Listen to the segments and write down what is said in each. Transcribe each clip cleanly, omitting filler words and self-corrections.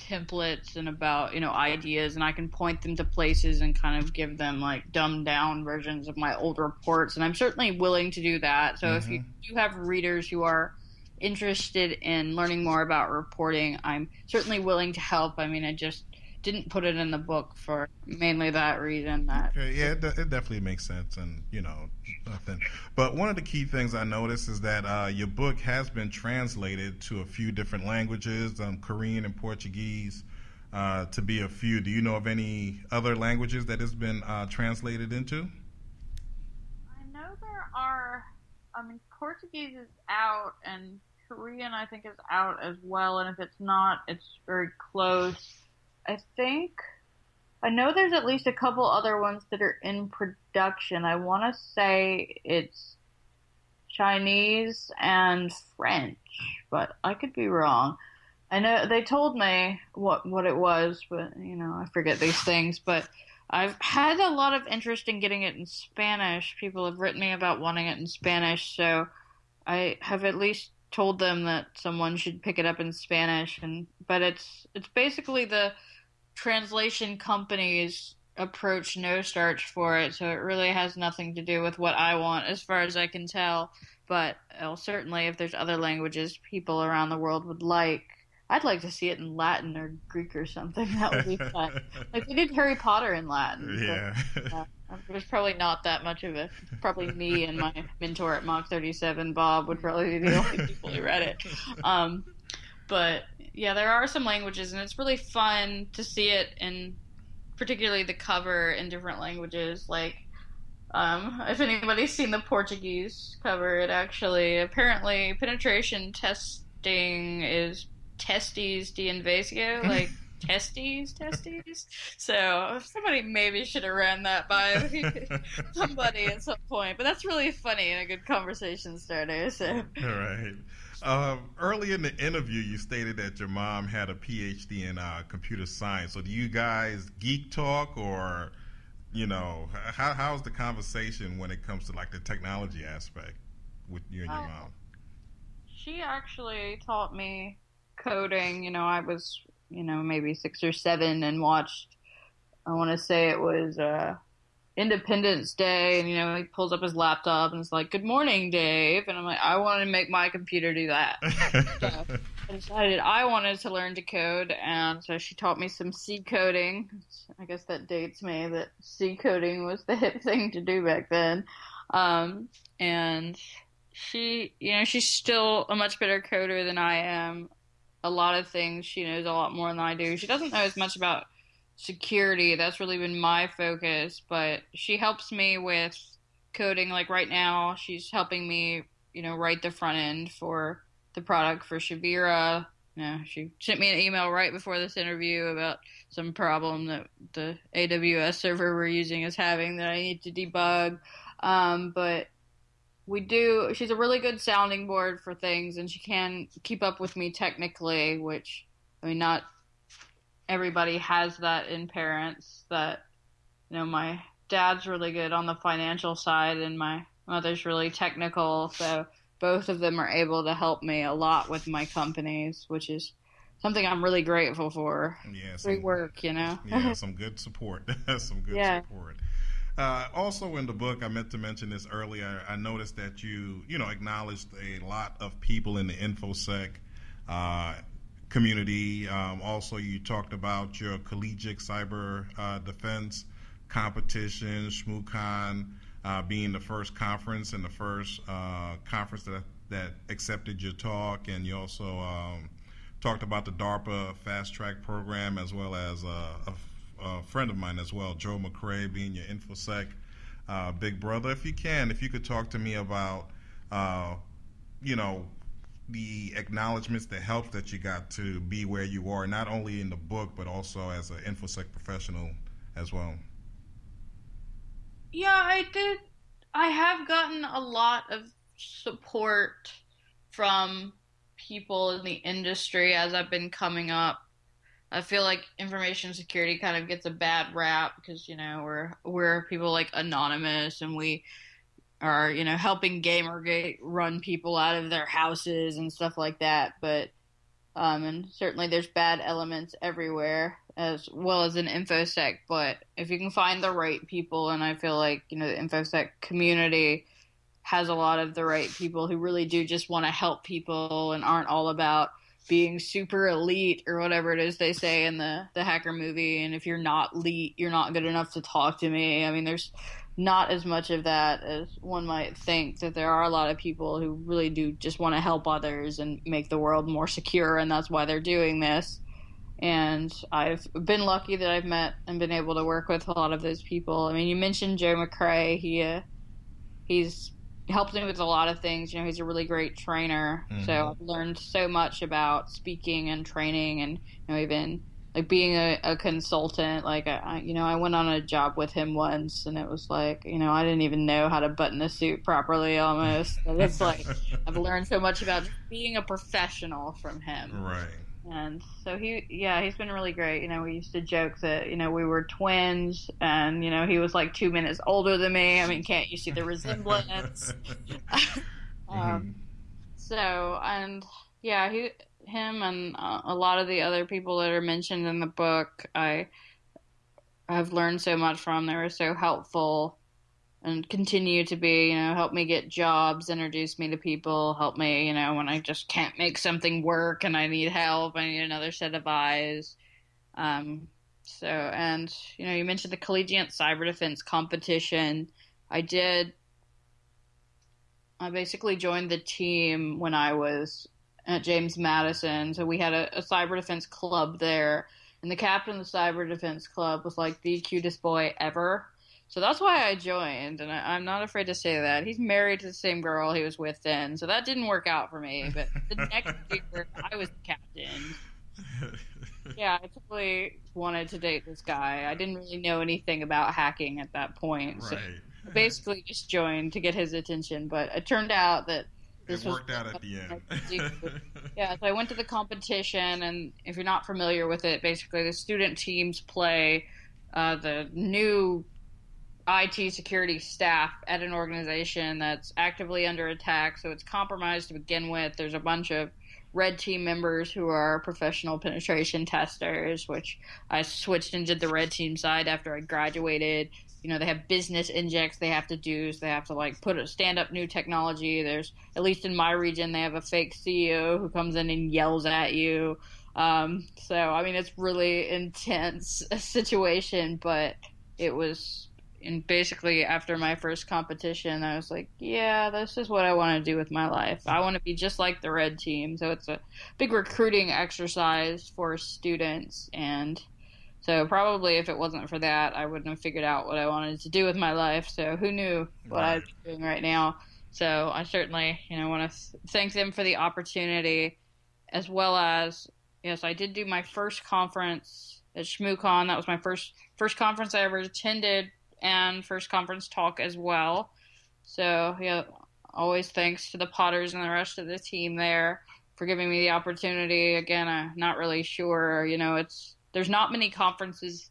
templates and about, ideas, and I can point them to places and kind of give them like dumbed down versions of my old reports. And I'm certainly willing to do that. So if you do have readers who are interested in learning more about reporting, I'm certainly willing to help. I mean, I just didn't put it in the book for mainly that reason. Okay, yeah, it definitely makes sense, and nothing. But one of the key things I noticed is that your book has been translated to a few different languages, Korean and Portuguese, to be a few. Do you know of any other languages that has been translated into? I know there are. I mean, Portuguese is out, and Korean I think is out as well. And if it's not, it's very close. I know there's at least a couple other ones that are in production. I want to say it's Chinese and French, but I could be wrong. I know they told me what it was, but I forget these things. But I've had a lot of interest in getting it in Spanish. People have written me about wanting it in Spanish, so I have at least told them that someone should pick it up in Spanish. But it's basically the translation company's approach no starch for it, so it really has nothing to do with what I want as far as I can tell. But certainly if there's other languages people around the world would like, I'd like to see it in Latin or Greek or something. That would be fun. Like we did Harry Potter in Latin. Yeah. So, there's probably not that much of it. Probably me and my mentor at Mach 37, Bob, would probably be the only people who read it. But yeah, there are some languages, and it's really fun to see it in, particularly the cover in different languages. Like, if anybody's seen the Portuguese cover, it actually, apparently, penetration testing is testes de invasio, like testes. So somebody maybe should have ran that by somebody at some point. But that's really funny and a good conversation starter. So. All right. Early in the interview, you stated that your mom had a PhD in computer science. So do you guys geek talk, or, how's the conversation when it comes to like the technology aspect with you and your mom? She actually taught me coding. I was, maybe 6 or 7 and watched, I want to say it was Independence Day, and he pulls up his laptop and it's like, "Good morning, Dave," and I'm like, I want to make my computer do that. So I decided I wanted to learn to code, and so she taught me some C coding. I guess that dates me, that C coding was the hip thing to do back then. And she, she's still a much better coder than I am. A lot of things she knows a lot more than I do. She doesn't know as much about security. That's really been my focus, but she helps me with coding. Like right now, she's helping me, write the front end for the product for Shavira. She sent me an email right before this interview about some problem that the AWS server we're using is having that I need to debug. But she's a really good sounding board for things, and she can keep up with me technically, which, not everybody has that in parents. That my dad's really good on the financial side and my mother's really technical, so both of them are able to help me a lot with my companies, which is something I'm really grateful for. Yeah, great work. Yeah, some good support. Support. Also in the book, I meant to mention this earlier, I noticed that you acknowledged a lot of people in the InfoSec community. Also, you talked about your collegiate cyber defense competition, ShmooCon, being the first conference and the first conference that accepted your talk. And you also talked about the DARPA Fast Track program, as well as a friend of mine as well, Joe McCrae, being your InfoSec big brother. If you could talk to me about, the acknowledgments, the help that you got to be where you are, not only in the book, but also as an InfoSec professional as well. Yeah, I did. I have gotten a lot of support from people in the industry as I've been coming up. I feel like information security kind of gets a bad rap because, we're people like anonymous, and we are, helping Gamergate run people out of their houses and stuff like that. But And certainly there's bad elements everywhere, as well as in InfoSec. But if you can find the right people, and I feel like, the InfoSec community has a lot of the right people who really do just want to help people and aren't all about being super elite or whatever it is they say in the hacker movie. And if you're not elite, you're not good enough to talk to me. I mean, there's not as much of that as one might think, that there are a lot of people who really do just want to help others and make the world more secure, and that's why they're doing this. And I've been lucky that I've met and been able to work with a lot of those people. I mean, you mentioned Joe McCrae. He's helped me with a lot of things. He's a really great trainer. Mm-hmm. So I've learned so much about speaking and training, and even like being a consultant. Like I went on a job with him once, and it was like, I didn't even know how to button a suit properly almost. But it's like I've learned so much about just being a professional from him. Right. And so he's been really great. We used to joke that, we were twins, and, he was like 2 minutes older than me. I mean, can't you see the resemblance? Him and a lot of the other people that are mentioned in the book, I've learned so much from. They were so helpful and continue to be, help me get jobs, introduce me to people, help me, when I just can't make something work and I need help, I need another set of eyes. You mentioned the collegiate cyber defense competition. I basically joined the team when I was at James Madison. So we had a cyber defense club there, and the captain of the cyber defense club was like the cutest boy ever. So that's why I joined, and I'm not afraid to say that. He's married to the same girl he was with then, so that didn't work out for me. But the next year, I was the captain. Yeah, I totally wanted to date this guy. I didn't really know anything about hacking at that point. Right. So I basically just joined to get his attention, but it turned out that this worked out at the end. Yeah, so I went to the competition, and if you're not familiar with it, basically the student teams play the new IT security staff at an organization that's actively under attack, so it's compromised to begin with. There's a bunch of red team members who are professional penetration testers, which I switched and did the red team side after I graduated. They have business injects they have to do, so they have to stand up new technology. There's, at least in my region, they have a fake CEO who comes in and yells at you. It's really intense situation, but it was. And basically, after my first competition, I was like, yeah, this is what I want to do with my life. I want to be just like the red team. So it's a big recruiting exercise for students. And so probably if it wasn't for that, I wouldn't have figured out what I wanted to do with my life. So who knew what I'd be doing right now? So I certainly, want to thank them for the opportunity, as well as, yes, I did do my first conference at ShmooCon. That was my first conference I ever attended, and first conference talk as well. So, always thanks to the Potters and the rest of the team there for giving me the opportunity. Again, I'm not really sure, there's not many conferences,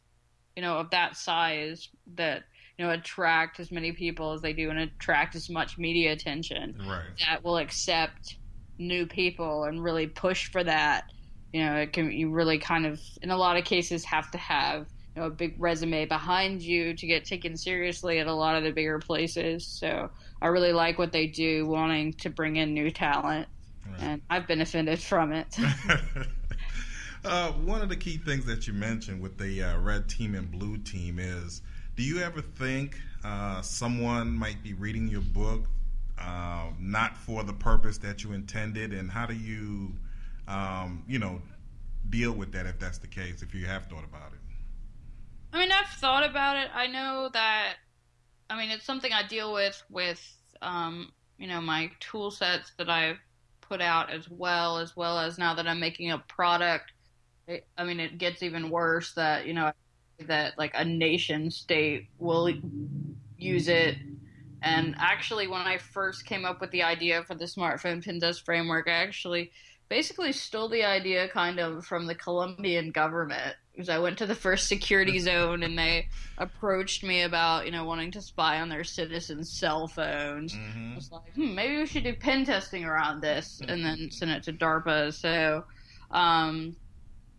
of that size that, attract as many people as they do and attract as much media attention. Right. That will accept new people and really push for that. You really kind of, in a lot of cases, have to have a big resume behind you to get taken seriously at a lot of the bigger places. So I really like what they do, wanting to bring in new talent, and I've benefited from it. One of the key things that you mentioned with the red team and blue team is, do you ever think someone might be reading your book not for the purpose that you intended, and how do you, deal with that if that's the case, if you have thought about it? I mean, I've thought about it. I know that, it's something I deal with, my tool sets that I've put out as well as now that I'm making a product. It gets even worse that, that like a nation state will use it. And actually, when I first came up with the idea for the smartphone pen test framework, I actually basically stole the idea kind of from the Colombian government, because I went to the first security zone and they approached me about, wanting to spy on their citizens' cell phones. Mm-hmm. I was like, maybe we should do pen testing around this, and then send it to DARPA. So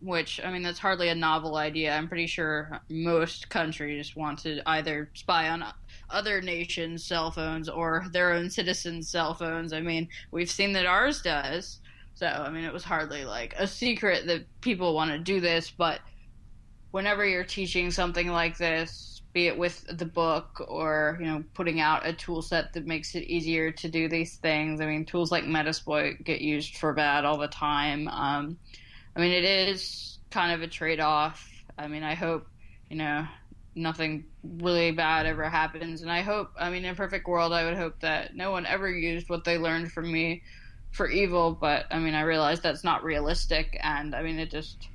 which, I mean, that's hardly a novel idea. I'm pretty sure most countries want to either spy on other nations' cell phones or their own citizens' cell phones. I mean, we've seen that ours does. So, I mean, it was hardly like a secret that people want to do this, but whenever you're teaching something like this, be it with the book or, putting out a tool set that makes it easier to do these things. I mean, tools like Metasploit get used for that all the time. I mean, it is kind of a trade-off. I mean, I hope, nothing really bad ever happens. And I hope, I mean, in a perfect world, I would hope that no one ever used what they learned from me for evil. But, I mean, I realize that's not realistic. And, I mean, it just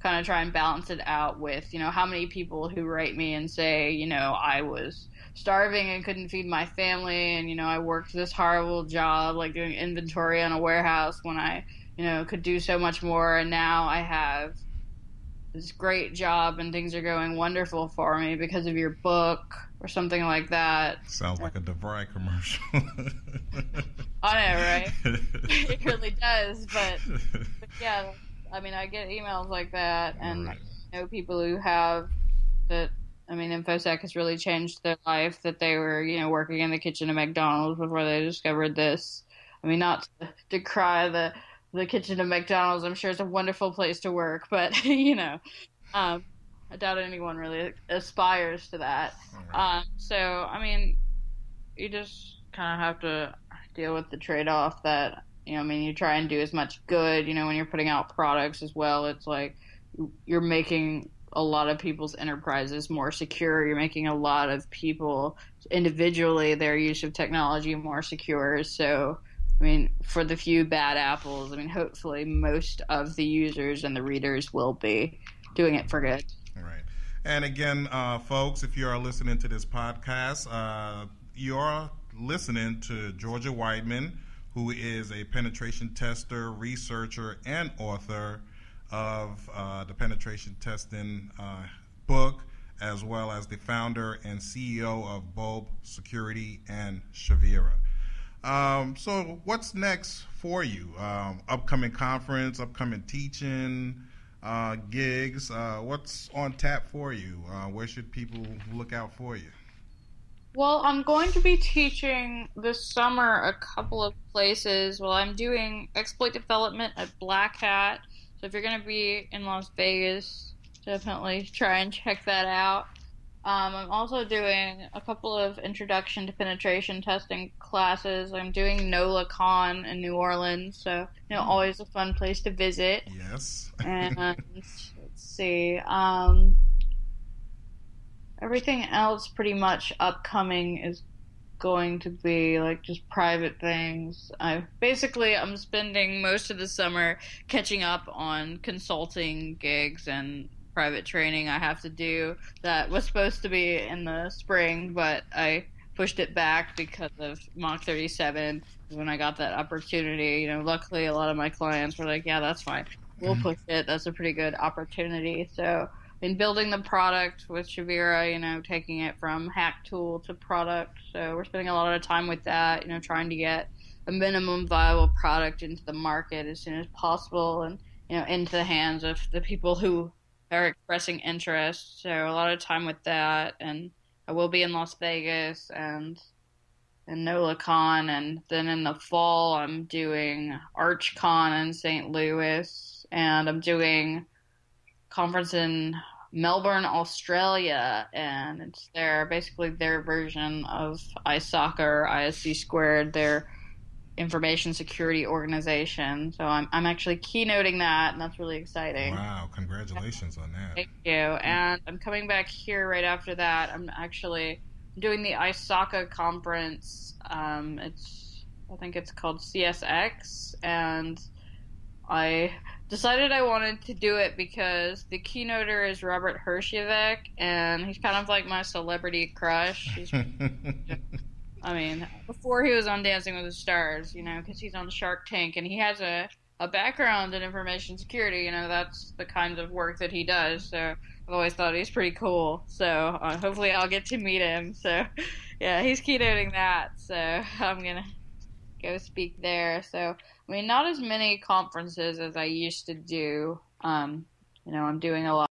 kind of try and balance it out with, how many people who write me and say, I was starving and couldn't feed my family. And, I worked this horrible job, like doing inventory on a warehouse when I could do so much more, and now I have this great job and things are going wonderful for me because of your book or something like that. Sounds like a DeVry commercial. I know, right? It really does, but yeah, I mean, I get emails like that, and Right. I know people who have that. I mean, InfoSec has really changed their life, that they were, working in the kitchen of McDonald's before they discovered this. I mean, not to decry the kitchen of McDonald's. I'm sure it's a wonderful place to work, but I doubt anyone really aspires to that. Right. So I mean, you just kind of have to deal with the trade-off that I mean, you try and do as much good. When you're putting out products as well, it's like you're making a lot of people's enterprises more secure. You're making a lot of people individually their use of technology more secure. So I mean, for the few bad apples, I mean, hopefully most of the users and the readers will be doing it for good. Right. And again, folks, if you are listening to this podcast, you're listening to Georgia Weidman, who is a penetration tester, researcher, and author of the penetration testing book, as well as the founder and CEO of Bulb Security and Shavira. So what's next for you? Upcoming conference, upcoming teaching, gigs. What's on tap for you? Where should people look out for you? Well, I'm going to be teaching this summer a couple of places. Well, I'm doing exploit development at Black Hat. So if you're going to be in Las Vegas, definitely try and check that out. I'm also doing a couple of introduction to penetration testing classes. I'm doing NOLACon in New Orleans, so always a fun place to visit. Yes. And let's see, everything else pretty much upcoming is going to be like just private things. I'm spending most of the summer catching up on consulting gigs and private training I have to do that was supposed to be in the spring, but I pushed it back because of Mach 37 when I got that opportunity. Luckily a lot of my clients were like, yeah, that's fine. We'll push it. That's a pretty good opportunity. So in building the product with Shavira, taking it from hack tool to product. So we're spending a lot of time with that, trying to get a minimum viable product into the market as soon as possible and, into the hands of the people who are expressing interest. So a lot of time with that, and I will be in Las Vegas and NOLACon, and then in the fall I'm doing ArchCon in St. Louis, and I'm doing conference in Melbourne, Australia, and it's basically their version of ISOC or ISC squared, their information security organization. So I'm actually keynoting that, and that's really exciting. Wow, congratulations on that. Thank you. And I'm coming back here right after that. I'm actually doing the ISACA conference. I think it's called CSX, and I decided I wanted to do it because the keynoter is Robert Herjavec, and he's kind of like my celebrity crush. I mean, before he was on Dancing with the Stars, because he's on Shark Tank, and he has a background in information security. That's the kinds of work that he does. So I've always thought he's pretty cool. So hopefully I'll get to meet him. So yeah, he's keynoting that. So I'm gonna go speak there. So, I mean, not as many conferences as I used to do. You know, I'm doing a lot